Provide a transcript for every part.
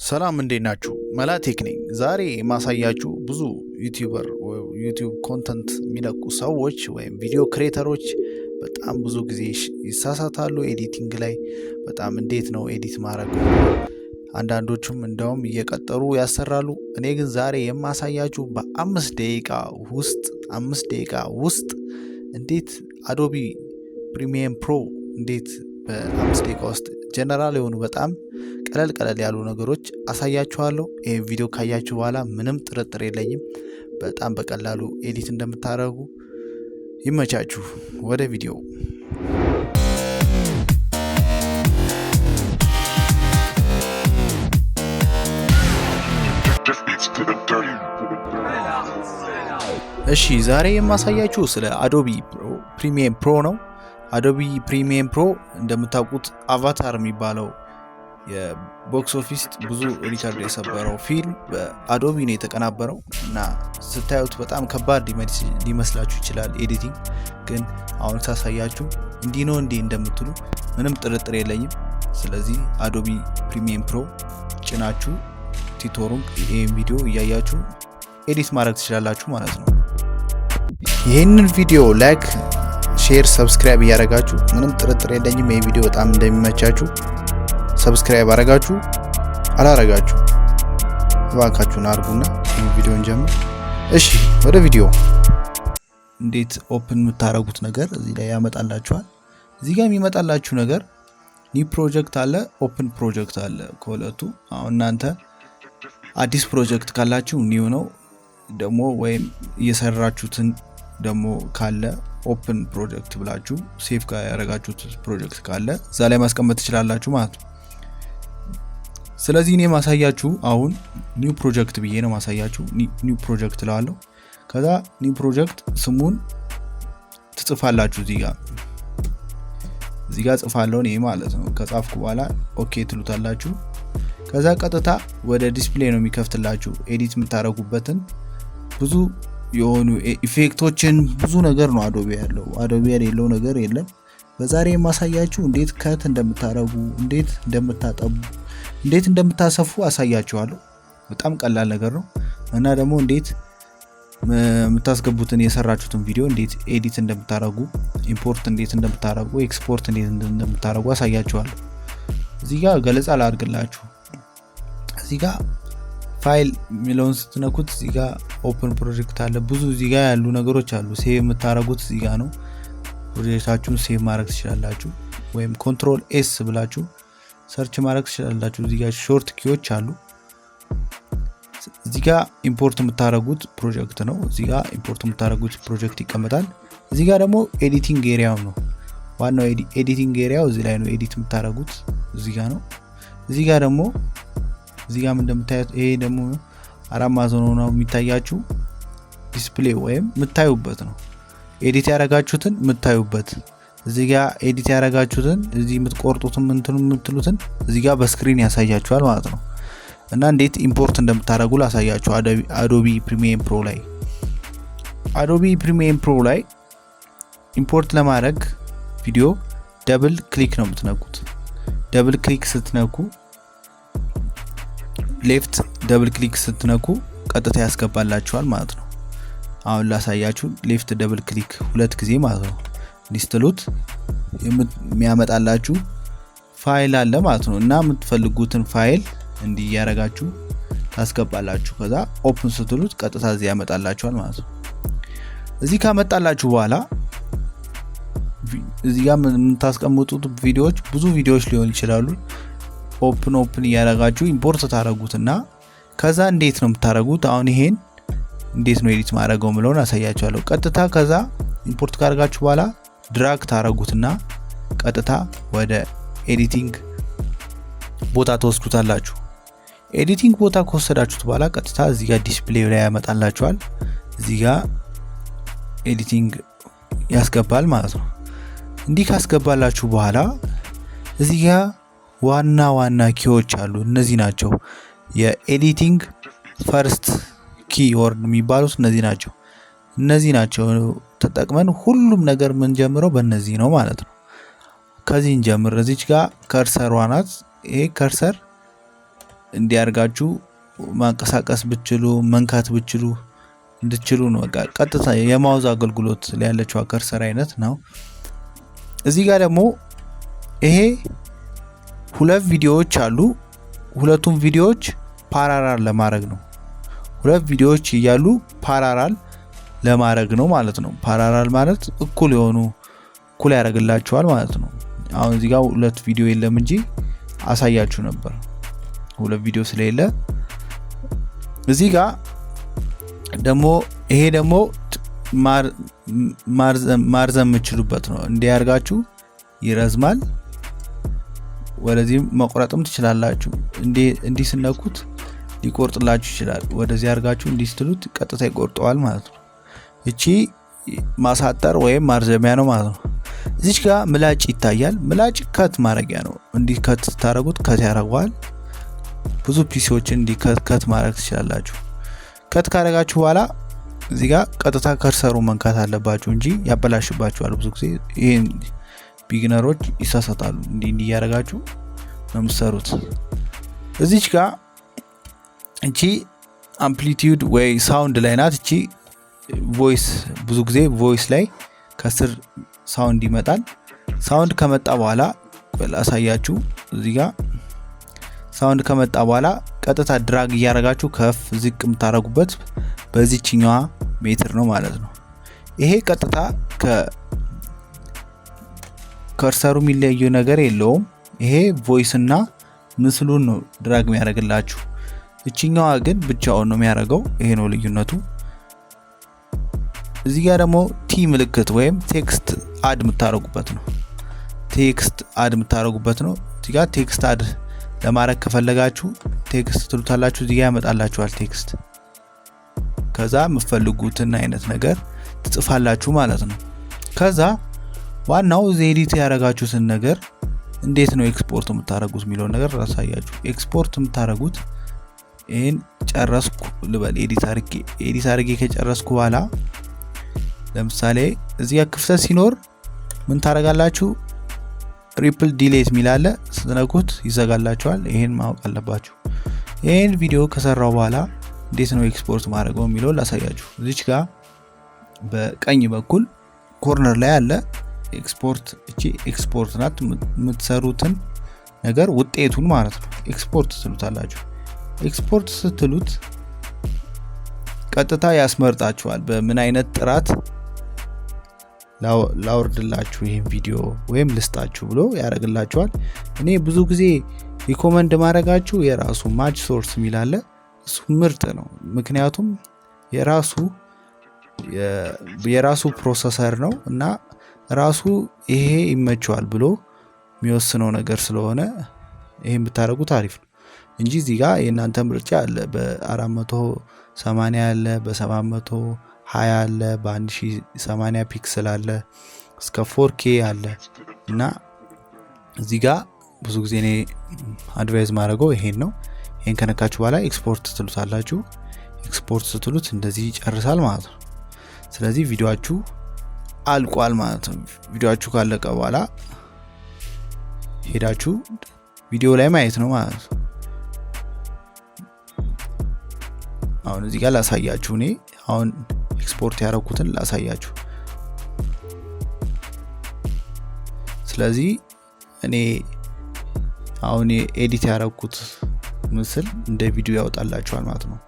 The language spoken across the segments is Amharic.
ሰላም እንዴት ናችሁ? Mela-Tech ነኝ። ዛሬ ማሳያችሁ ብዙ ዩቲዩበር ዩቲዩብ ኮንተንት የሚለቁ ሰዎች ወይም ቪዲዮ ክሬተሮች በጣም ብዙ ጊዜ ይሳሳታሉ ኤዲቲንግ ላይ። በጣም እንዴት ነው ኤዲት ማድረግ? አንዳንዶቹም እንደውም እየቀጠሩ ያሰራሉ። እኔ ግን ዛሬ የማሳያችሁ በ5 ደቂቃ ውስጥ እንዴት አዶቢ ፕሪሚየር ፕሮ እንዴት በ5 ደቂቃ ውስጥ ጀነራል የሆኑ በጣም ቀለል ያሉ ነገሮች አሳያችኋለሁ። ይሄ ቪዲዮ ካያችሁ በኋላ ምንም ጥርጥር የለኝም በጣም በቀላሉ ኤዲት እንደምታደርጉ። ይመቻችሁ። ወደ ቪዲዮ እሺ፣ ዛሬ የማሳያችሁ ስለ አዶቢ ፕሪሚየር ፕሮ ነው። አዶቢ ፕሪሚየር ፕሮ እንደምታውቁት አቫታር የሚባለው የቦክስ ኦፊስ ብዙ ሪካርድ የሰበረው ፊልም በአዶቢ ነው የተቀናበረው እና ስታዩት በጣም ከባድ ሊመስላችሁ ይችላል ኤዲቲንግ። ግን አሁን ሳሳያችሁ እንዲህ ነው እንደምትሉ ምንም ጥርጥር የለኝም። ስለዚህ አዶቢ ፕሪሚየር ፕሮ ጭናችሁ ቲቶሩን ይሄን ቪዲዮ እያያችሁ ኤዲት ማድረግ ትችላላችሁ ማለት ነው። ይሄንን ቪዲዮ ላይክ፣ ሼር፣ ሰብስክራይብ እያደረጋችሁ ምንም ጥርጥር የለኝም ይሄ ቪዲዮ በጣም እንደሚመቻችሁ። ሰብስክራይብ አረጋችሁ አላረጋችሁ እባካችሁን አርጉና ይሄን ቪዲዮን ጀምር። እሺ፣ ወደ ቪዲዮ። እንዴት ኦፕን የምታረጉት ነገር እዚህ ላይ ያመጣላችኋል። እዚህ ጋር የሚመጣላችሁ ነገር ኒው ፕሮጀክት አለ፣ ኦፕን ፕሮጀክት አለ። ከሁለቱ አሁን እናንተ አዲስ ፕሮጀክት ካላችሁ ኒው ነው ደግሞ ወይም እየሰራችሁትን ደግሞ ካለ ኦፕን ፕሮጀክት ብላችሁ ሴቭ ጋር ያረጋችሁት ፕሮጀክት ካለ እዛ ላይ ማስቀመጥ ትችላላችሁ ማለት ነው። ስለዚህ እኔ ማሳያችሁ አሁን ኒው ፕሮጀክት ብዬ ነው ማሳያችሁ። ኒው ፕሮጀክት ላለው ከዛ ኒው ፕሮጀክት ስሙን ትጽፋላችሁ እዚህ ጋር ጽፋለሁ እኔ ማለት ነው። ከጻፍኩ በኋላ ኦኬ ትሉታላችሁ። ከዛ ቀጥታ ወደ ዲስፕሌይ ነው የሚከፍትላችሁ ኤዲት የምታረጉበትን ብዙ የሆኑ ኢፌክቶችን ብዙ ነገር ነው አዶቢ ያለው። አዶቢ ያለው ነገር የለም። በዛሬ ማሳያችሁ እንዴት ከት እንደምታረጉ፣ እንዴት እንደምታጠቡ፣ እንዴት እንደምታሰፉ አሳያችኋለሁ። በጣም ቀላል ነገር ነው እና ደግሞ እንዴት የምታስገቡትን የሰራችሁትን ቪዲዮ እንዴት ኤዲት እንደምታረጉ፣ ኢምፖርት እንዴት እንደምታረጉ፣ ኤክስፖርት እንዴት እንደምታረጉ አሳያችኋለሁ። እዚህ ጋር ገለጻ ላድርግላችሁ። እዚህ ጋር ፋይል ሚለውን ስትነኩት እዚህ ጋር ኦፕን ፕሮጀክት አለ። ብዙ እዚህ ጋር ያሉ ነገሮች አሉ። ሴቭ የምታረጉት እዚህ ጋር ነው። ፕሮጀክታችሁን ሴቭ ማድረግ ትችላላችሁ ወይም ኮንትሮል ኤስ ብላችሁ ሰርች ማድረግ ትችላላችሁ። እዚህ ጋር ሾርት ኪዎች አሉ። እዚህ ጋር ኢምፖርት የምታረጉት ፕሮጀክት ነው። እዚህ ጋር ኢምፖርት የምታረጉት ፕሮጀክት ይቀመጣል። እዚህ ጋር ደግሞ ኤዲቲንግ ኤሪያው ነው። ዋናው ኤዲቲንግ ኤሪያው እዚህ ላይ ነው። ኤዲት የምታረጉት እዚህ ጋር ነው። እዚህ ጋር ደግሞ እዚህ ጋር እንደምታዩት ይሄ ደግሞ አራት ማዕዘን ነው የሚታያችሁ ዲስፕሌይ ወይም የምታዩበት ነው። ኤዲት ያረጋችሁትን የምታዩበት እዚህ ጋር ኤዲት ያረጋችሁትን እዚህ የምትቆርጡትን የምትሉትን እዚህ ጋር በስክሪን ያሳያችኋል ማለት ነው። እና እንዴት ኢምፖርት እንደምታረጉ ላሳያችሁ። አዶቢ ፕሪሚየር ፕሮ ላይ ኢምፖርት ለማድረግ ቪዲዮ ደብል ክሊክ ነው የምትነኩት። ደብል ክሊክ ስትነኩ ሌፍት ደብል ክሊክ ስትነኩ ቀጥታ ያስገባላችኋል ማለት ነው። አሁን ላሳያችሁ። ሌፍት ደብል ክሊክ 2 ጊዜ ማለት ነው ሊስትሉት የሚያመጣላችሁ ፋይል አለ ማለት ነው። እና የምትፈልጉትን ፋይል እንዲህ ያረጋችሁ ታስገባላችሁ። ከዛ ኦፕን ስትሉት ቀጥታ እዚህ ያመጣላችኋል ማለት ነው። እዚህ ካመጣላችሁ በኋላ እዚህ ጋር የምታስቀምጡት ቪዲዮዎች ብዙ ቪዲዮዎች ሊሆን ይችላሉ። ኦፕን ያረጋችሁ ኢምፖርት ታረጉትና ከዛ እንዴት ነው የምታረጉት? አሁን ይሄን እንዴት ነው ኤዲት ማድረገው ምለውን አሳያችኋለሁ። ቀጥታ ከዛ ኢምፖርት ካረጋችሁ በኋላ ድራግ ታረጉትና ቀጥታ ወደ ኤዲቲንግ ቦታ ተወስዱታላችሁ። ኤዲቲንግ ቦታ ከወሰዳችሁት በኋላ ቀጥታ እዚህ ጋር ዲስፕሌይ ላይ ያመጣላችኋል። እዚህ ጋር ኤዲቲንግ ያስገባል ማለት ነው። እንዲህ ካስገባላችሁ በኋላ እዚህ ጋር ዋና ኪዎች አሉ። እነዚህ ናቸው የኤዲቲንግ ፈርስት ኪወርድ የሚባሉት እነዚህ ናቸው። ተጠቅመን ሁሉም ነገር ምን ጀምረው በእነዚህ ነው ማለት ነው። ከዚህ እንጀምር። እዚች ጋር ከርሰሯ ናት። ይሄ ከርሰር እንዲያርጋችሁ ማንቀሳቀስ ብትችሉ መንካት ብትችሉ እንድትችሉ ነው። በቃ ቀጥታ የማውዝ አገልግሎት ላይ ያለችው ከርሰር አይነት ነው። እዚህ ጋር ደግሞ ይሄ ሁለት ቪዲዮዎች አሉ። ሁለቱም ቪዲዮዎች ፓራራል ለማድረግ ነው። ሁለት ቪዲዮዎች እያሉ ፓራራል ለማድረግ ነው ማለት ነው። ፓራራል ማለት እኩል ያደርግላችኋል ማለት ነው። አሁን እዚህ ጋር ሁለት ቪዲዮ የለም እንጂ አሳያችሁ ነበር። ሁለት ቪዲዮ ስለሌለ እዚህ ጋር ደግሞ ይሄ ደግሞ ማርዘም የምትችሉበት ነው። እንዲያርጋችሁ ይረዝማል። ወደዚህ መቆረጥም ትችላላችሁ። እንዲህ ስነኩት ሊቆርጥላችሁ ይችላል። ወደዚህ አርጋችሁ እንዲህ ስትሉት ቀጥታ ይቆርጠዋል ማለት ነው። እቺ ማሳጠር ወይም ማርዘሚያ ነው ማለት ነው። እዚች ጋር ምላጭ ይታያል። ምላጭ ከት ማድረጊያ ነው። እንዲህ ከት ታረጉት ከት ያረጋዋል። ብዙ ፒሲዎችን እንዲህ ከት ማድረግ ትችላላችሁ። ከት ካረጋችሁ በኋላ እዚህ ጋር ቀጥታ ከርሰሩ መንካት አለባችሁ እንጂ ያበላሽባችኋል። ብዙ ጊዜ ይሄን ቢግነሮች ይሳሳታሉ። እንዲህ ያረጋችሁ ነው የምትሰሩት። እዚች ጋር እቺ አምፕሊቲዩድ ወይ ሳውንድ ላይ ናት። እቺ ቮይስ ብዙ ጊዜ ቮይስ ላይ ከስር ሳውንድ ይመጣል። ሳውንድ ከመጣ በኋላ ላሳያችሁ። እዚህ ጋር ሳውንድ ከመጣ በኋላ ቀጥታ ድራግ እያረጋችሁ ከፍ ዝቅ የምታረጉበት በዚህኛዋ ሜትር ነው ማለት ነው። ይሄ ቀጥታ ከርሰሩ የሚለየው ነገር የለውም። ይሄ ቮይስ እና ምስሉን ነው ድራግ የሚያደርግላችሁ። እቺኛዋ ግን ብቻውን ነው የሚያደርገው። ይሄ ነው ልዩነቱ። እዚህ ጋር ደግሞ ቲ ምልክት ወይም ቴክስት አድ የምታረጉበት ነው። ቴክስት አድ የምታረጉበት ነው። እዚህ ጋር ቴክስት አድ ለማድረግ ከፈለጋችሁ ቴክስት ትሉታላችሁ። እዚህ ጋር ያመጣላችኋል ቴክስት። ከዛ የምትፈልጉትን አይነት ነገር ትጽፋላችሁ ማለት ነው። ከዛ ዋናው እዚህ ኤዲት ያደረጋችሁትን ነገር እንዴት ነው ኤክስፖርት የምታረጉት የሚለው ነገር ራሳያችሁ። ኤክስፖርት የምታረጉት ይሄን ጨረስኩ ልበል። ኤዲት አድርጌ ከጨረስኩ በኋላ ለምሳሌ እዚህ ጋር ክፍተት ሲኖር ምን ታረጋላችሁ? ሪፕል ዲሌት ሚላለ ስትነኩት ይዘጋላችኋል። ይሄን ማወቅ አለባችሁ። ይሄን ቪዲዮ ከሰራው በኋላ እንዴት ነው ኤክስፖርት ማድረገው የሚለው ላሳያችሁ። እዚች ጋር በቀኝ በኩል ኮርነር ላይ አለ ኤክስፖርት። እቺ ኤክስፖርት ናት። የምትሰሩትን ነገር ውጤቱን ማለት ነው ኤክስፖርት ትሉታላችሁ። ኤክስፖርት ስትሉት ቀጥታ ያስመርጣችኋል በምን አይነት ጥራት ላወርድላችሁ ይሄን ቪዲዮ ወይም ልስጣችሁ ብሎ ያረጋግላችኋል። እኔ ብዙ ጊዜ ሪኮመንድ ማድረጋችሁ የራሱ ማች ሶርስ ሚላለ እሱ ምርጥ ነው። ምክንያቱም የራሱ ፕሮሰሰር ነው እና ራሱ ይሄ ይመቸዋል ብሎ የሚወስነው ነገር ስለሆነ ይሄን ብታረጉት አሪፍ ነው እንጂ እዚህ ጋር የእናንተ ምርጫ አለ። በ480 አለ፣ በ720 አለ፣ በ1080 ፒክሰል አለ፣ እስከ 4K አለ እና እዚህ ጋር ብዙ ጊዜ እኔ አድቫይዝ ማድረገው ይሄን ነው። ይሄን ከነካችሁ በኋላ ኤክስፖርት ትሉታላችሁ። ኤክስፖርት ስትሉት እንደዚህ ይጨርሳል ማለት ነው። ስለዚህ ቪዲዮአችሁ አልቋል ማለት ነው። ቪዲዮአችሁ ካለቀ በኋላ ሄዳችሁ ቪዲዮ ላይ ማየት ነው ማለት ነው። አሁን እዚህ ጋር ላሳያችሁ። እኔ አሁን ኤክስፖርት ያደረኩትን ላሳያችሁ። ስለዚህ እኔ አሁን ኤዲት ያደረኩት ምስል እንደ ቪዲዮ ያወጣላችኋል ማለት ነው።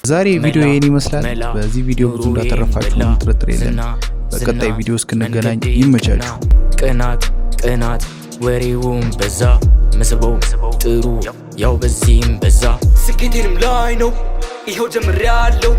ዛሬ ቪዲዮ ይሄን ይመስላል። በዚህ ቪዲዮ ብዙ እንዳተረፋችሁ ጥርጥር የለም። በቀጣይ ቪዲዮ እስክንገናኝ ይመቻችሁ። ቅናት ወሬውም በዛ መስበው ጥሩ ያው በዚህም በዛ ስኬቴንም ላይ ነው ይሄው ጀምሬያለሁ።